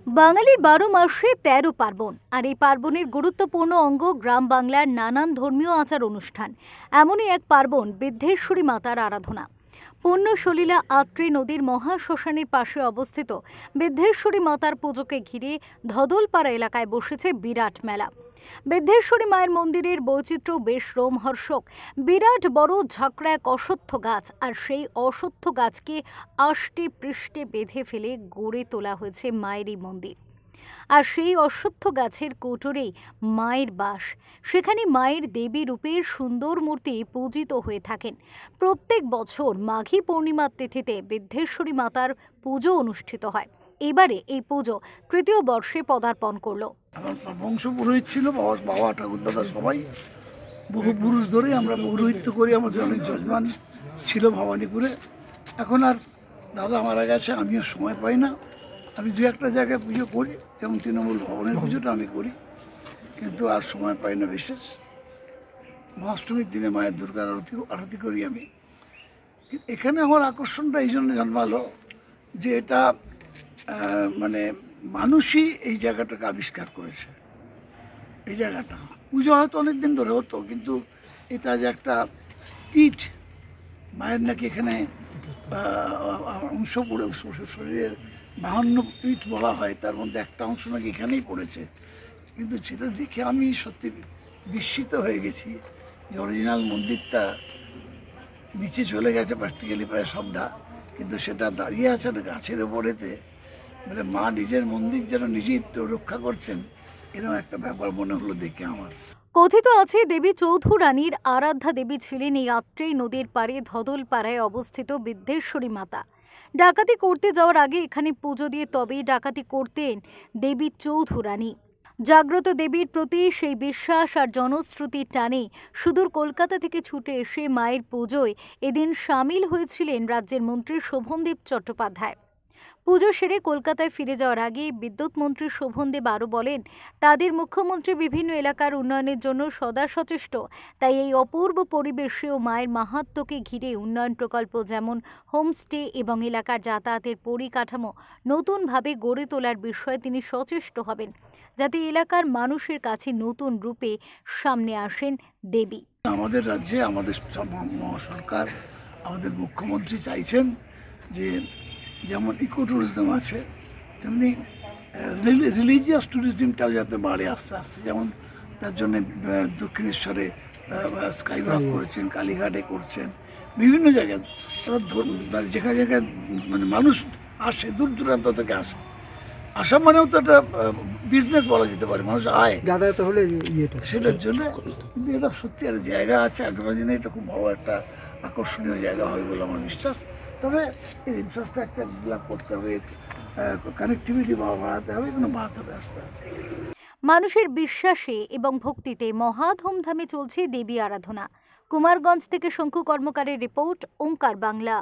বাঙালির ১২ মাসে ১৩ পার্বণ, আর এই পার্বণের গুরুত্বপূর্ণ অঙ্গ গ্রাম বাংলার নানান ধর্মীয় আচার অনুষ্ঠান। এমনই এক পার্বণ বিদ্ধেশ্বরী মাতার আরাধনা। পুণ্যসলিলা আত্রি নদীর মহাশ্মশানের পাশে অবস্থিত বিদ্ধেশ্বরী মাতার পুজোকে ঘিরে ধদলপাড়া এলাকায় বসেছে বিরাট মেলা। বিদ্ধেশ্বরী মায়ের মন্দিরের বৈচিত্র্য বেশ রোমহর্ষক। বিরাট বড় ঝাঁকড়া এক অশ্বত্থ গাছ, আর সেই অশ্বত্থ গাছকে আষ্টে পৃষ্ঠে বেঁধে ফেলে গড়ে তোলা হয়েছে মায়ের এই মন্দির। আর সেই অশ্বত্থ গাছের কোটরেই মায়ের বাস। সেখানে মায়ের দেবী রূপের সুন্দর মূর্তি পূজিত হয়ে থাকেন। প্রত্যেক বছর মাঘী পূর্ণিমার তিথিতে বিদ্ধেশ্বরী মাতার পুজো অনুষ্ঠিত হয়। এবারে এই পুজো তৃতীয় বর্ষে পদার্পণ করলো। আমার বংশ পুরোহিত ছিল, বাবা ঠাকুর দাদা সবাই বহু পুরুষ ধরে আমরা পৌরোহিত্য করি। আমাদের অনেক যজমান ছিল ভবানীপুরে। এখন আর দাদা মারা গেছে, আমিও সময় পাই না। আমি দু একটা জায়গায় পুজো করি, যেমন তৃণমূল ভবনের পুজোটা আমি করি, কিন্তু আর সময় পাই না। বিশেষ মহাষ্টমীর দিনে মায়ের দুর্গার আরতি করি আমি। এখানে আমার আকর্ষণটা এই জন্য জন্মালো যে এটা মানে মানুষই এই জায়গাটাকে আবিষ্কার করেছে। এই জায়গাটা পুজো হয়তো অনেক দিন ধরে হতো, কিন্তু এটা যে একটা পীঠ, মায়ের নাকি এখানে অংশ পড়ে শরীরের 52 পীঠ বলা হয়, তার মধ্যে একটা অংশ নাকি এখানেই পড়েছে। কিন্তু সেটা দেখে আমি সত্যি বিস্মিত হয়ে গেছি যে অরিজিনাল মন্দিরটা নিচে চলে গেছে প্র্যাকটিক্যালি প্রায় সবটা, কিন্তু সেটা দাঁড়িয়ে আছে না গাছের ওপরেতে। মানে মা নিজের মন্দির যেন নিজেই রক্ষা করছেন, এরকম একটা ব্যাপার মনে হলো দেখে আমার। কথিত আছে দেবী চৌধুরানীর আরাধ্যা দেবী ছিলেন এই আত্রেয় নদীর পাড়ে ধদলপাড়ায় অবস্থিত বিদ্ধেশ্বরী মাতা। ডাকাতি করতে যাওয়ার আগে এখানে পুজো দিয়ে তবেই ডাকাতি করতেন দেবী চৌধুরানী। জাগ্রত দেবীর প্রতি সেই বিশ্বাস আর জনশ্রুতির টানে সুদূর কলকাতা থেকে ছুটে এসে মায়ের পুজোয় এদিন সামিল হয়েছিলেন রাজ্যের মন্ত্রী শোভনদেব চট্টোপাধ্যায়। পুজো সেরে কলকাতায় ফিরে যাওয়ার আগে বিদ্যুৎ মন্ত্রী শোভনদেব আরও বলেন, তাদের মুখ্যমন্ত্রী বিভিন্ন এলাকার উন্নয়নের জন্য সদা সচেষ্ট। তাই এই অপূর্ব পরিবেশে ও মায়ের মাহাত্ম্যকে ঘিরে উন্নয়ন প্রকল্প যেমন হোমস্টে এবং এলাকার যাতায়াতের পরিকাঠামো নতুনভাবে গড়ে তোলার বিষয়ে তিনি সচেষ্ট হবেন, যাতে এলাকার মানুষের কাছে নতুন রূপে সামনে আসেন দেবী। আমাদের রাজ্যে আমাদের সরকার, আমাদের মুখ্যমন্ত্রী চাইছেন যে যেমন ইকো ট্যুরিজম আছে, তেমনি রিলিজিয়াস ট্যুরিজমটাও যাতে বাড়ে আস্তে আস্তে। যেমন তার জন্যে দক্ষিণেশ্বরে স্কাইওয়াক করেছেন, কালীঘাটে করছেন, বিভিন্ন জায়গায় যেখানে যেখানে মানে মানুষ আসে, দূর দূরান্ত থেকে আসে। আসা মানেও তো একটা বিজনেস বলা যেতে পারে, মানুষ আয় যাতায়াত হলে সেটার জন্য। কিন্তু এটা সত্যি একটা জায়গা আছে, আগামী দিনে এটা খুব বড় একটা আকর্ষণীয় জায়গা হবে বলে আমার বিশ্বাস। তবে এই ইনফ্রাস্ট্রাকচারগুলো করতে হবে, কানেক্টিভিটি বাড়াতে হবে, এগুলো বাড়াতে হবে আস্তে আস্তে। মানুষের বিশ্বাসে এবং ভক্তিতে মহা ধুমধামে চলছে দেবী আরাধনা। কুমারগঞ্জ থেকে শঙ্কু কর্মকারের রিপোর্ট, ওঙ্কার বাংলা।